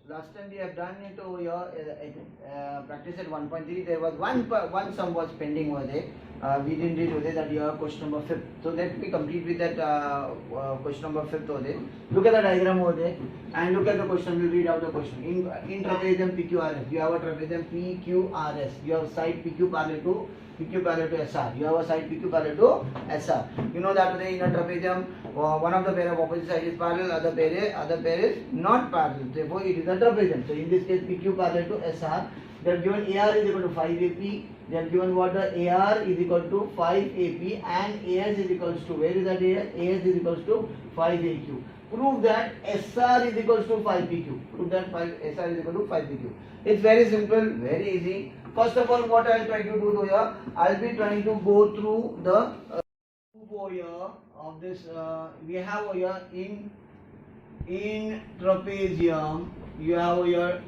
last time we have done it over here, practice at 1.3. There was one sum was pending over there. We didn't read over there, that you have question number 5. So let me complete with that question number 5 over there. Look at the diagram over there and look at the question. We'll read out the question. In trapezium PQRS, you have a trapezium PQRS. You have side PQ parallel to SR. You have a side PQ parallel to SR. You know that in a trapezium, one of the pair of opposite side is parallel, other pair is not parallel. Therefore, it is a trapezium. So in this case, PQ parallel to SR. They are given AR is equal to 5 AP. They are given what the AR is equal to 5 AP and AS is equals to, where is that AS? AS is equals to 5 AQ. Prove that SR is equals to 5 PQ. Prove that SR is equal to 5 PQ. It's very simple, very easy. First of all, what I'll try to do here, I'll be trying to go through the here of this. We have here in trapezium. You have here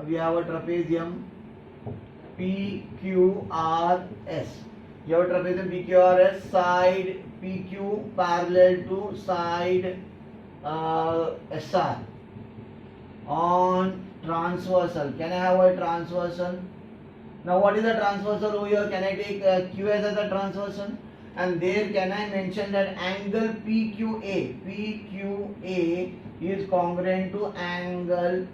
we have a trapezium PQRS. You have a trapezium PQRS, side PQ parallel to side SR on transversal. Can I have a transversal? Now what is a transversal over here? Can I take QS as a transversal? And there can I mention that angle PQA is congruent to angle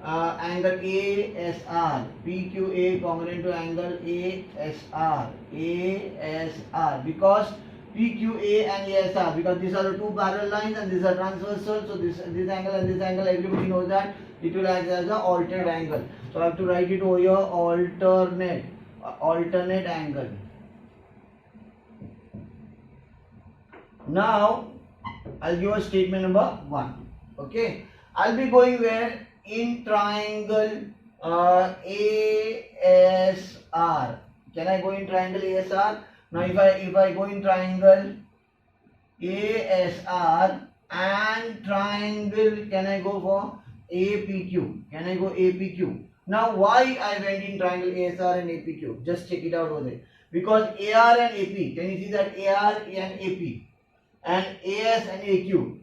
ASR. PQA congruent to angle ASR because PQA and ASR, because these are the two parallel lines and these are transversal. So this angle and this angle, everybody knows that it will act as an alternate angle. So I have to write it over here, alternate angle. Now I'll give a statement number 1. Okay, I'll be going where? In triangle ASR. Can I go in triangle ASR? Now if I go in triangle ASR and triangle, can I go for APQ? Can I go APQ? Now why I went in triangle ASR and APQ? Just check it out over there. Because AR and AP, can you see that AR and AP? And AS and AQ,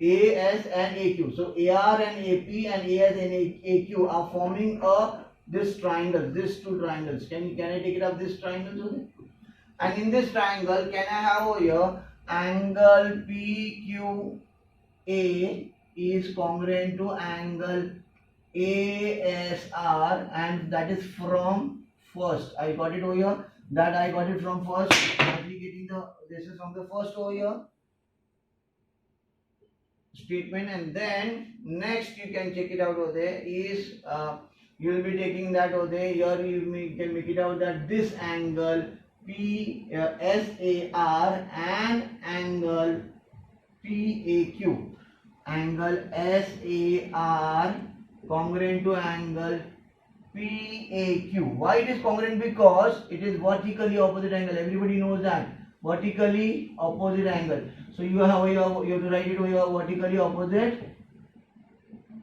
so AR and AP and AS and AQ are forming this triangle, these two triangles. Can I take it up this triangle? And in this triangle, can I have over here angle PQA is congruent to angle ASR, and that is from first. I got it over here. That I got it from first. I'll be getting this is from the first over here statement, and then next you can check it out over there is you will be taking that over there. Here you can make it out that this angle SAR and angle PAQ, angle SAR congruent to angle PAQ. Why it is congruent? Because it is vertically opposite angle. Everybody knows that vertically opposite angle. So you have to write it over here, vertically opposite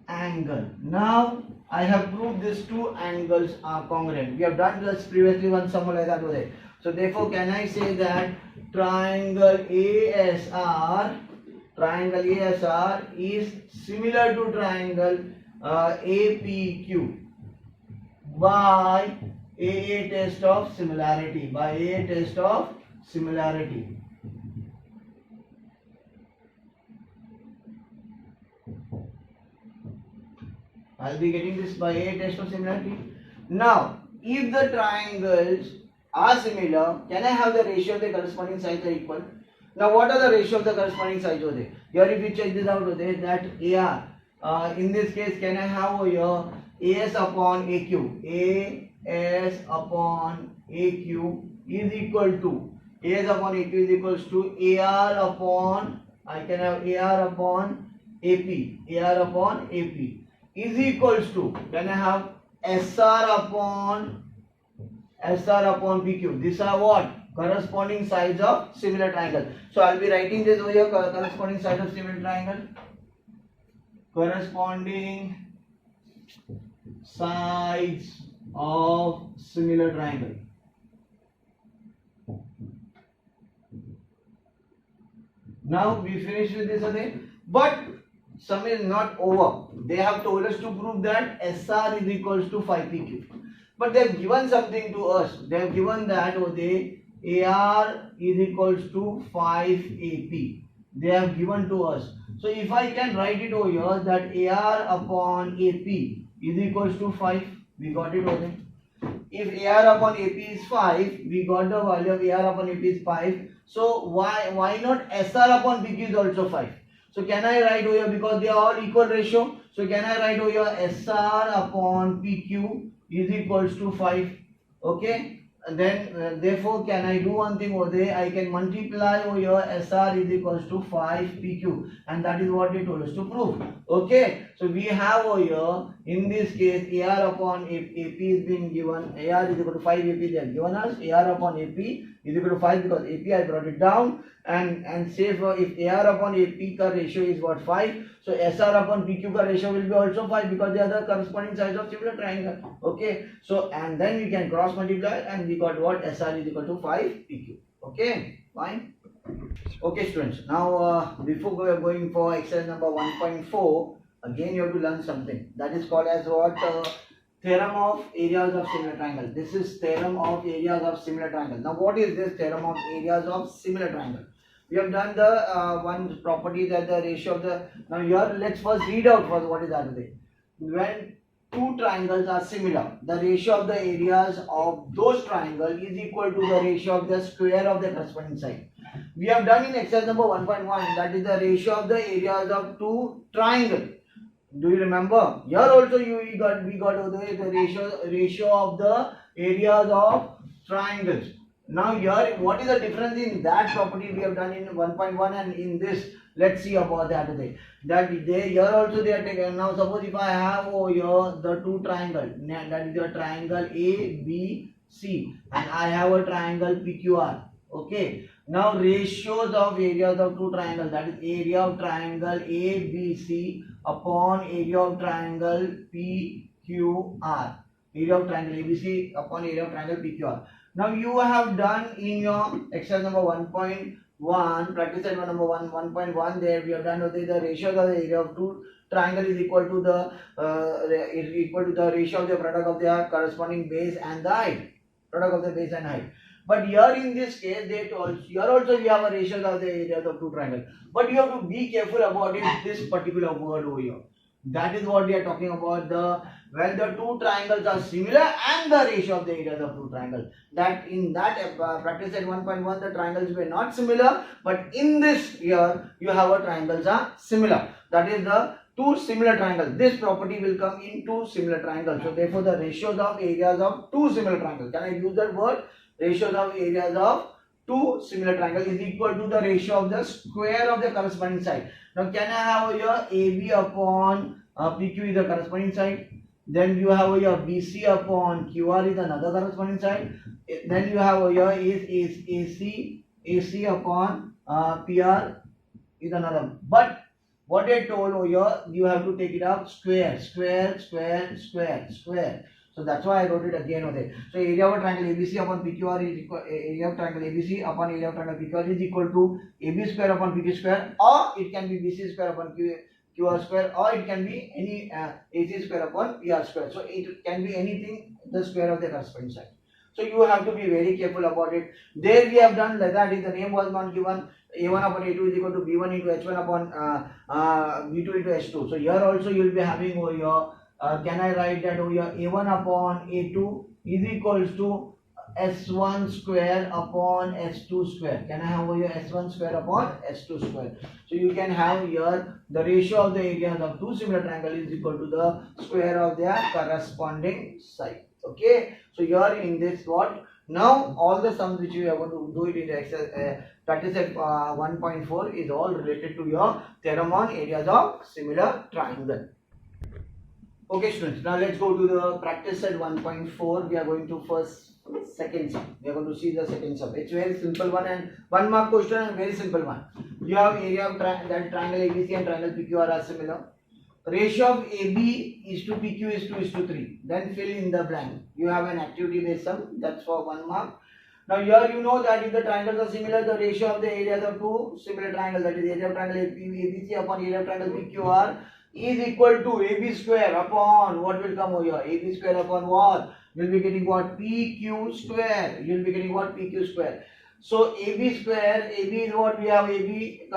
angle. Now I have proved these two angles are congruent. We have done this previously, one somewhere like that over there. So therefore, can I say that triangle ASR is similar to triangle APQ by AA test of similarity. I'll be getting this by a test of similarity. Now, if the triangles are similar, can I have the ratio of the corresponding sides are equal? Now, what are the ratio of the corresponding sides over there? Here, if you check this out over there, that AR, in this case, can I have over here AS upon AQ? AS upon AQ is equal to AR upon, I can have AR upon AP is equals to, can I have SR upon PQ. These are what? Corresponding sides of similar triangle. So I'll be writing this over here, corresponding sides of similar triangle. Corresponding sides of similar triangle. Now we finish with this again. But sum is not over. They have told us to prove that SR is equals to 5PQ. But they have given something to us. They have given that AR is equals to 5AP. They have given to us. So if I can write it over here that AR upon AP is equals to 5, we got it over there. If AR upon AP is 5, we got the value of AR upon AP is 5. So why not SR upon PQ is also 5? So can I write over here, because they are all equal ratio. So can I write over here SR upon PQ is equals to 5. Okay. And then therefore can I do one thing over there? I can multiply over here SR is equals to 5 PQ, and that is what they told us to prove. Okay, so we have over here in this case AR upon AP is being given. AR is equal to 5 AP. They have given us AR upon AP is equal to 5 because AP I brought it down, and say for if AR upon AP ka ratio is what 5, so SR upon PQ ka ratio will be also 5 because they are the corresponding sides of similar triangle. Okay, so and then we can cross multiply and we got what SR is equal to 5 PQ. Okay, fine. Okay students, now before going for exercise number 1.4, again you have to learn something that is called as what theorem of areas of similar triangle. This is theorem of areas of similar triangle. Now what is this theorem of areas of similar triangle? We have done the one property that the ratio of the, now here let's first read out first what is that. When two triangles are similar, the ratio of the areas of those triangles is equal to the ratio of the square of the corresponding side. We have done in exercise number 1.1, that is the ratio of the areas of two triangles. Do you remember? Here also we got over there the ratio of the areas of triangles. Now here, what is the difference in that property we have done in 1.1 and in this? Let's see about that today. That they here also they are taken. Now suppose if I have over here the two triangles, that is the triangle ABC, and I have a triangle PQR. Okay. Now ratios of areas of two triangles, that is area of triangle ABC upon area of triangle PQR. Area of triangle ABC upon area of triangle PQR. Now you have done in your exercise number 1.1, practice set number 1.1, there we have done the ratios of the area of two triangle is equal to the ratio of the product of their corresponding base and the height. Product of the base and height. But here in this case, they told here also we have a ratio of the areas of two triangles. But you have to be careful about it, this particular word over here. That is what we are talking about, when the two triangles are similar and the ratio of the areas of two triangles. That in that practice at 1.1 the triangles were not similar, but in this here you have a triangles are similar. That is the two similar triangles. This property will come in two similar triangles. So therefore the ratios of areas of two similar triangles. Can I use that word? Ratios of areas of two similar triangles is equal to the ratio of the square of the corresponding side. Now can I have here AB upon PQ is the corresponding side. Then you have here BC upon QR is another corresponding side. Then you have here is AC upon PR is another. But what I told over here, you have to take it up square. So that's why I wrote it again over there. So area of triangle ABC upon PQR is equal, area of triangle ABC upon area of triangle PQR is equal to AB square upon PQ square, or it can be BC square upon QR square, or it can be any AC square upon PR square. So it can be anything, the square of the corresponding side. So you have to be very careful about it. There we have done like that. If the name was not given, A1 upon A2 is equal to B1 into H1 upon B2 into H2. So here also you will be having over here. Can I write that over here? A1 upon A2 is equals to S1 square upon S2 square. Can I have over here S1 square upon S2 square? So you can have here the ratio of the areas of two similar triangles is equal to the square of their corresponding side. Okay. So here in this what? Now all the sums which you are going to do it in the practice at 1.4 is all related to your theorem on areas of similar triangle. Okay students, now let's go to the practice set 1.4. We are going to second sum. We are going to see the second sum. It's very simple one and 1 mark question and very simple one. You have area of that triangle ABC and triangle PQR are similar. Ratio of AB is to PQ is 2:3. Then fill in the blank. You have an activity based sum, that's for 1 mark. Now here you know that if the triangles are similar, the ratio of the areas of two similar triangles, that is area of triangle ABC upon area of triangle PQR, is equal to AB square upon what will come over here? AB square upon what? You'll be getting what? PQ square. You'll be getting what? PQ square. So AB square, AB is what we have, AB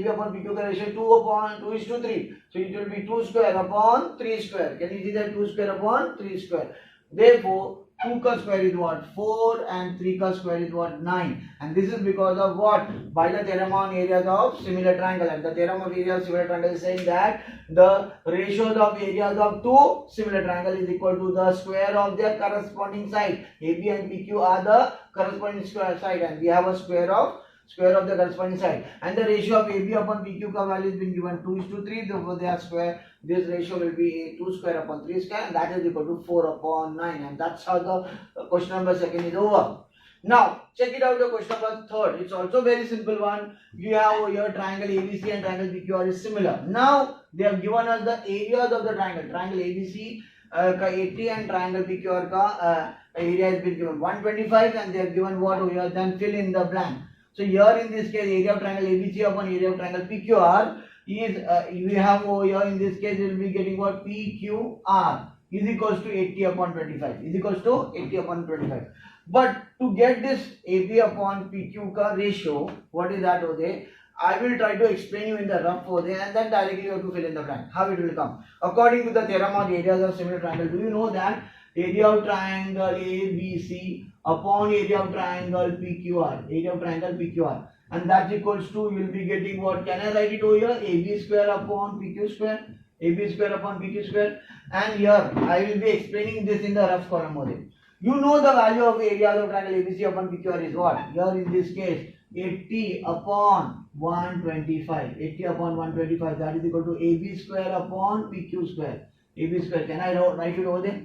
upon PQ ratio 2 upon 2 is to 3. So it will be 2 square upon 3 square. Can you see that 2 square upon 3 square? Therefore, 2 ka square is what? 4 and 3 ka square is what? 9. And this is because of what? By the theorem on areas of similar triangle. And the theorem of areas of similar triangle is saying that the ratios of areas of two similar triangle is equal to the square of their corresponding side. AB and PQ are the corresponding square side, and we have a square of the corresponding side. And the ratio of AB upon PQ ka value has been given 2 is to 3. Therefore, they are square. This ratio will be 2 square upon 3 square, and that is equal to 4 upon 9. And that's how the question number 2 is over. Now, check it out, the question number 3. It's also very simple one. You have your triangle ABC and triangle PQR is similar. Now, they have given us the areas of the triangle. Triangle ABC ka 80 and triangle PQR ka area has been given 125, and they have given what over here, then fill in the blank. So here in this case, area of triangle ABC upon area of triangle PQR is, we have over here in this case, we will be getting what? PQR is equals to 80 upon 25. Is equals to 80 upon 25. But to get this AB upon PQ ka ratio, what is that over there? I will try to explain you in the rough over there, and then directly you have to fill in the blank. How it will come? According to the theorem on areas of similar triangle, do you know that area of triangle ABC upon area of triangle PQR, and that equals to, you will be getting what? Can I write it over here? AB square upon PQ square, AB square upon PQ square, and here I will be explaining this in the rough column over there. You know the value of areas of triangle ABC upon PQR is what? Here in this case, 80 upon 125. 80 upon 125, that is equal to AB square upon PQ square. AB square, can I write it over there?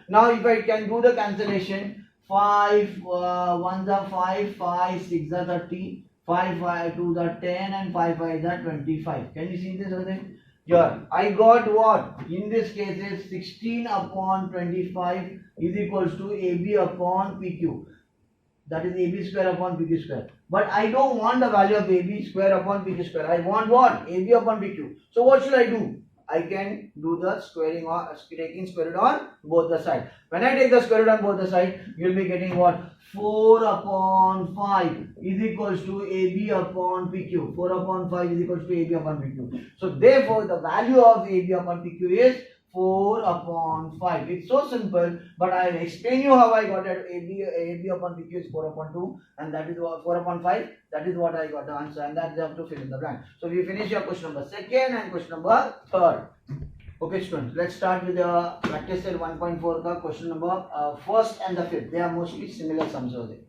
Now if I can do the cancellation, 5 1s are 5, 5 6 are 30, 5 5 2s are 10, and 5 5 are 25. Can you see this over there? Here I got what? In this case is 16 upon 25 is equals to AB upon PQ. That is AB square upon PQ square. But I don't want the value of AB square upon PQ square. I want what? AB upon PQ. So what should I do? I can do the squaring or taking square root on both the sides. When I take the square root on both the sides, you will be getting what? 4 upon 5 is equals to AB upon PQ. 4 upon 5 is equals to AB upon PQ. So therefore, the value of AB upon PQ is 4 upon 5. It's so simple, but I will explain you how I got it. AB upon PQ is 4 upon 2, and that is what 4 upon 5. That is what I got the answer, and that you have to fill in the blank. So we finish your question number 2 and question number 3. Okay, students, let's start with the practice set 1.4 ka question number 1st and the 5th. They are mostly similar sums over there.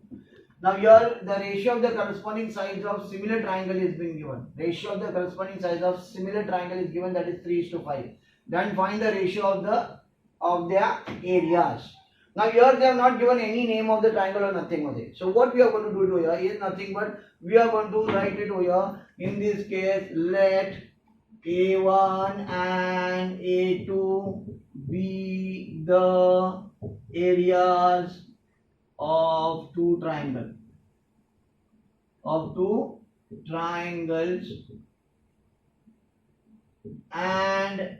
Now here the ratio of the corresponding sides of similar triangle is being given. Ratio of the corresponding sides of similar triangle is given, that is 3:5. Then find the ratio of their areas. Now here they have not given any name of the triangle or nothing over there. So what we are going to do here is nothing but we are going to write it over here. In this case, let A1 and A2 be the areas of two triangles. And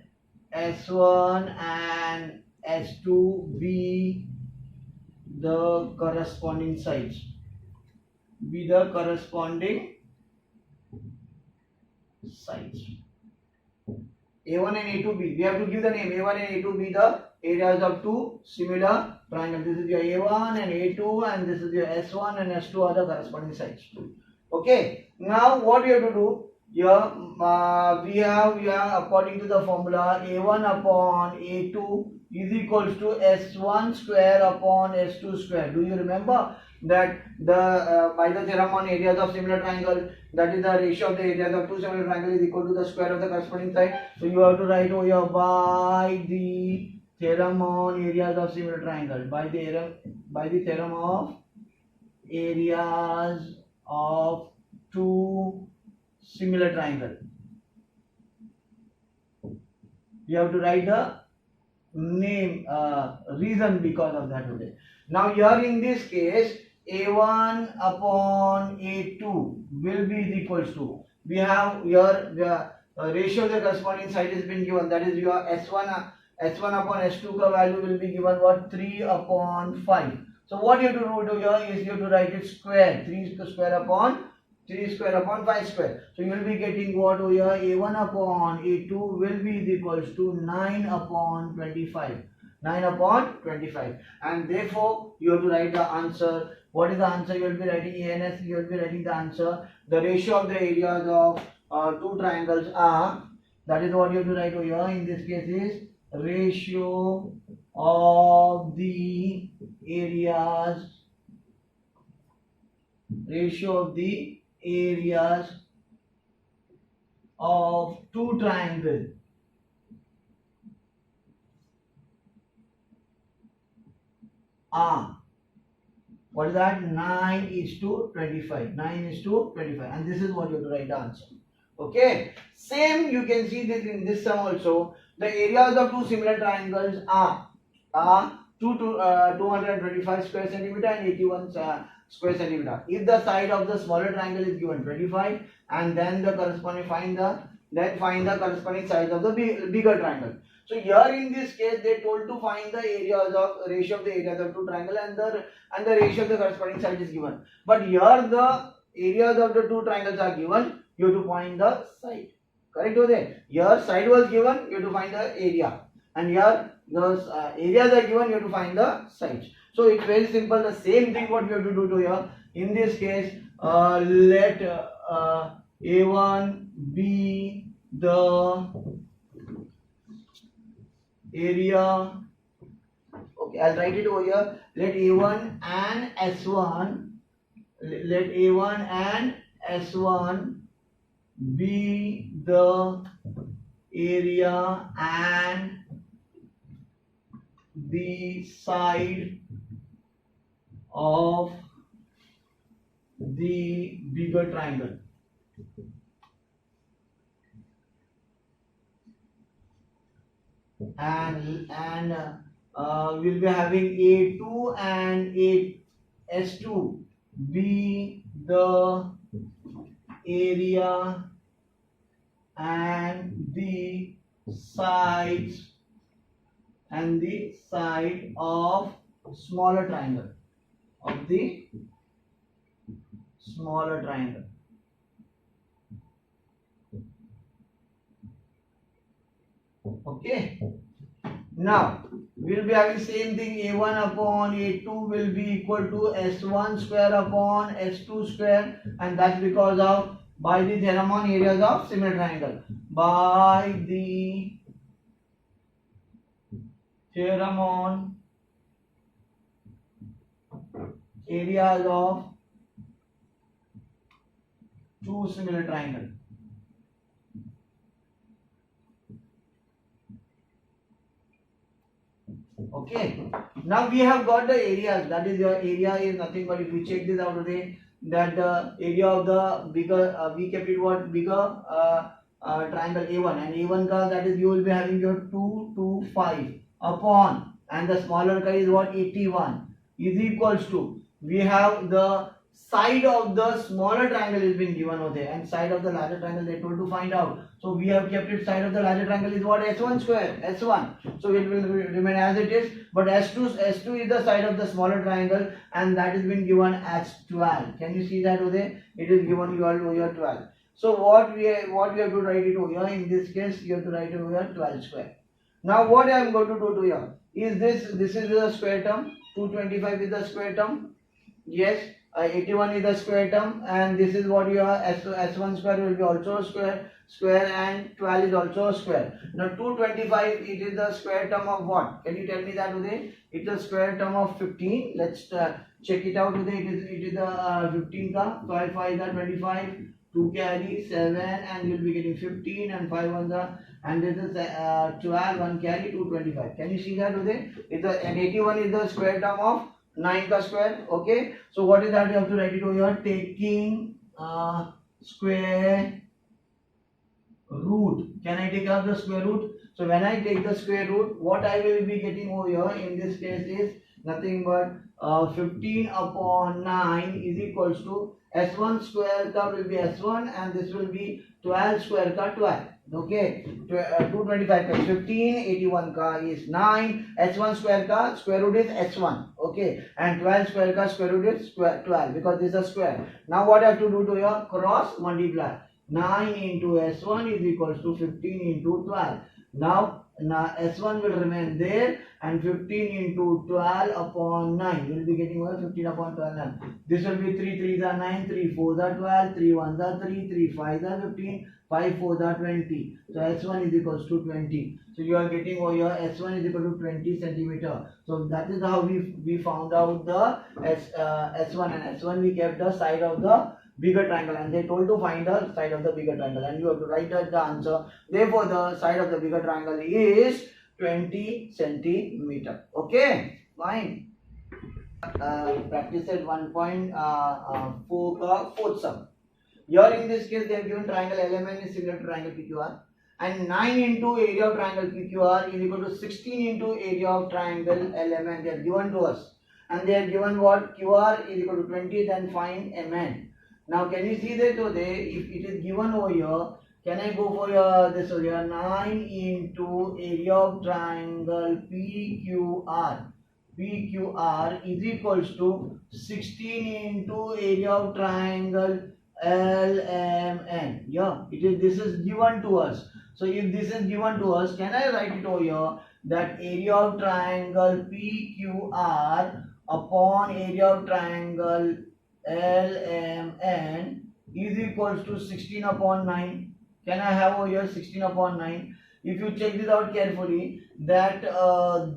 S1 and S2 be the corresponding sides. A1 and A2 be. We have to give the name. A1 and A2 be the areas of two similar triangles. This is your A1 and A2, and this is your S1 and S2 are the corresponding sides. Okay. Now what we have to do? Here we have according to the formula, A1 upon A2 is equals to S1 square upon S2 square. Do you remember that by the theorem on areas of similar triangle, that is the ratio of the areas of two similar triangles is equal to the square of the corresponding side. So you have to write over here, by the theorem on areas of similar triangle, by the theorem of areas of two similar triangle, you have to write the name reason because of that today. Now here in this case, A1 upon A2 will be equals to, we have here the ratio of the corresponding side has been given, that is your S1 upon S2 ka value will be given what, 3 upon 5. So what you have to do here is you have to write it square, 3 square upon 5 square. So you will be getting what over here, A1 upon A2 will be equals to 9 upon 25. 9 upon 25, and therefore you have to write the answer. What is the answer? You will be writing ANS, you will be writing the answer. The ratio of the areas of two triangles are, that is what you have to write over here. In this case is ratio of the areas of two triangles are, what is that, 9 is to 25, 9 is to 25, and this is what you have to write the answer. Okay, same you can see this in this sum also. The areas of two similar triangles are 225 square centimeter and 81 square centimeter. If the side of the smaller triangle is given 25, and then the corresponding find the corresponding sides of the bigger triangle. So here in this case they told to find the areas of ratio of the areas of two triangle, and the ratio of the corresponding side is given. But here the areas of the two triangles are given, you have to find the side. Correct over there? Here side was given, you have to find the area, and here those areas are given, you have to find the sides. So it's very simple. The same thing what we have to do to here. In this case, let A1 be the area. Okay, I'll write it over here. Let A1 and S1 be the area and the side of the bigger triangle. And we'll be having A2 and S2 be the area and the side of smaller triangle, of the smaller triangle. Okay, now we'll be having same thing. A1 upon A2 will be equal to S1 square upon S2 square, and that's because of by the theorem on areas of similar triangle. By the theorem on areas of two similar triangles. Okay, now we have got the areas. That is, your area is nothing but, if you check this out today, that the area of the bigger we kept it what, bigger triangle A1, and A1 ka, that is you will be having your 225 upon, and the smaller ka is what, 81, is equals to, we have the side of the smaller triangle has been given over there, and side of the larger triangle they told to find out. So we have kept it, side of the larger triangle is what, S1 square, S1. So it will remain as it is, but S2 is the side of the smaller triangle, and that has been given as 12. Can you see that over there? It is given you all over here 12. So what we have to write it over here, in this case you have to write over here 12 square. Now what I am going to do to here is this is the square term, 225 is the square term, yes, 81 is the square term, and this is what your S1 square will be also a square, and 12 is also a square. Now 225, it is the square term of what? Can you tell me that today? It's the square term of 15. Let's check it out today. It is the 15 ka, 5 5 is the 25, 2 carry 7, and you'll be getting 15, and 5 on the, and this is 12, 1 carry 225. Can you see that today? And 81 is the square term of 9 ka square. Okay, so what is that? You have to write it over here, taking square root. Can I take out the square root? So when I take the square root, what I will be getting over here in this case is nothing but 15 upon 9 is equals to S1 square ka will be S1 and this will be 12 square ka 12. Okay, 225 ka 15, 81 ka is 9, S1 square ka square root is S1. Okay, and 12 square ka square root is 12 because this is a square. Now what I have to do to your cross multiply. 9 into S1 is equals to 15 into 12. Now S1 will remain there and 15 into 12 upon 9. You will be getting over 15 upon 12 9. This will be 3 3s are 9, 3 4s are 12, 3 1s are 3, 3 5s are 15, 5 4s are 20. So S1 is equals to 20. So you are getting over here S1 is equal to 20 centimeter. So that is how we found out the S1 and S1 we kept the side of the bigger triangle and they told to find the side of the bigger triangle and you have to write the answer. Therefore the side of the bigger triangle is 20 centimeter. Okay, fine. Practice at 1.4 ka fourth sum. Here in this case they have given triangle LMN is similar to triangle PQR and 9 into area of triangle PQR is equal to 16 into area of triangle LMN. They have given to us and they have given what QR is equal to 20, then find MN. Now can you see that over there, if it is given over here, can I go for this over here, 9 into area of triangle PQR. PQR is equals to 16 into area of triangle LMN. Yeah, this is given to us. So if this is given to us, can I write it over here that area of triangle PQR upon area of triangle LMN is equals to 16 upon 9. Can I have over here 16 upon 9? If you check this out carefully, that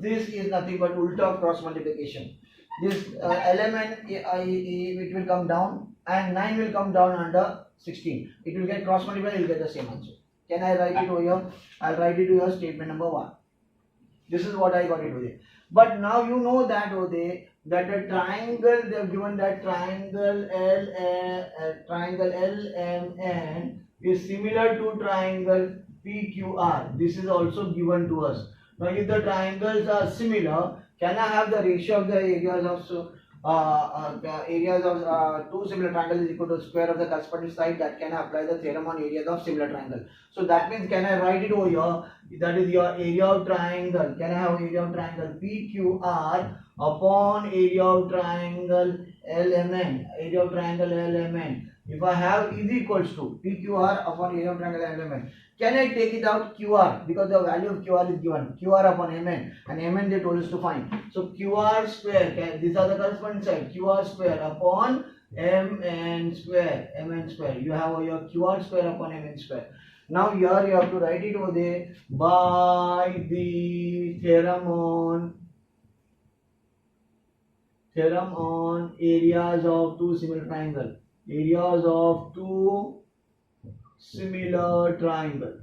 this is nothing but ulta cross multiplication. This element it will come down and 9 will come down under 16. It will get cross multiplied, you will get the same answer. Can I write it over here? I'll write it over here, statement number 1. This is what I got it over there. But now you know that over there that the triangle they have given that triangle LMN is similar to triangle PQR. This is also given to us. Now if the triangles are similar, can I have the ratio of the areas of two similar triangles is equal to square of the corresponding side? That can apply the theorem on areas of similar triangle. So that means can I write it over here? That is your area of triangle. Can I have area of triangle PQR upon area of triangle LMN? Area of triangle LMN. If I have is equals to PQR upon area of triangle LMN. Can I take it out QR because the value of QR is given QR upon MN and MN they told us to find. So QR square, these are the corresponding side, QR square upon MN square. You have your QR square upon MN square. Now here you have to write it over there by the theorem on areas of two similar triangles. Areas of two similar triangle.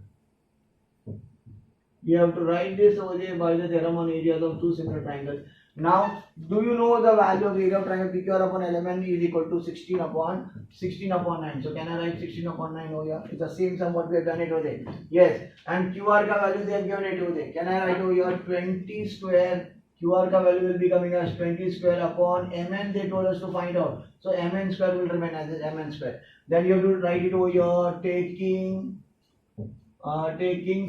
You have to write this over there by the theorem on areas of two similar triangles. Now, do you know the value of area of triangle PQR upon LMN is equal to 16 upon 9. So can I write 16 upon 9 over here? It's the same sum what we have done it over there. Yes. And QR ka value they have given it over there. Can I write over here 20 square? QR ka value will be coming as 20 square upon MN they told us to find out. So MN square will remain as MN square. Then you have to write it over here taking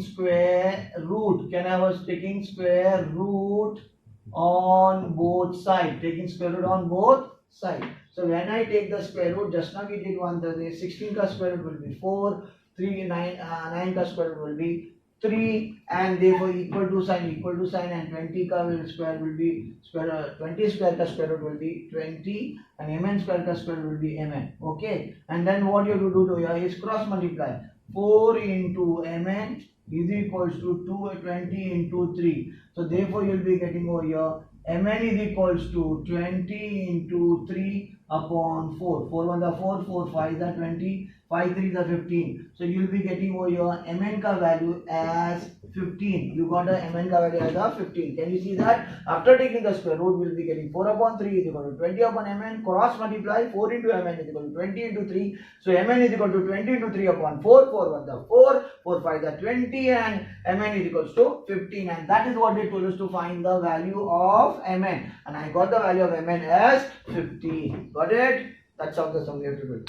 square root. Can I was taking square root on both sides. Taking square root on both sides. So when I take the square root, just now we did 16 ka square root will be 4, 9 ka square root will be 3, and therefore equal to sign and 20 ka square will be 20 square ka square root will be 20 and MN square ka square root will be MN. Okay, and then what you have to do to here is cross multiply. 4 into MN is equals to 20 into 3. So therefore you will be getting over here Mn is equals to 20 into 3 upon 4. 4 1 are 4, 4 5 are 20, 5 3s are 15. So you will be getting over your mn ka value as 15. You got a mn ka value as a 15. Can you see that? After taking the square root, we will be getting 4 upon 3 is equal to 20 upon mn. Cross multiply 4 into mn is equal to 20 into 3. So mn is equal to 20 into 3 upon 4. 4 1 the 4. 4 5 the 20 and mn is equals to 15. And that is what they told us to find the value of mn. And I got the value of mn as 15. Got it? That's how the sum we have to do.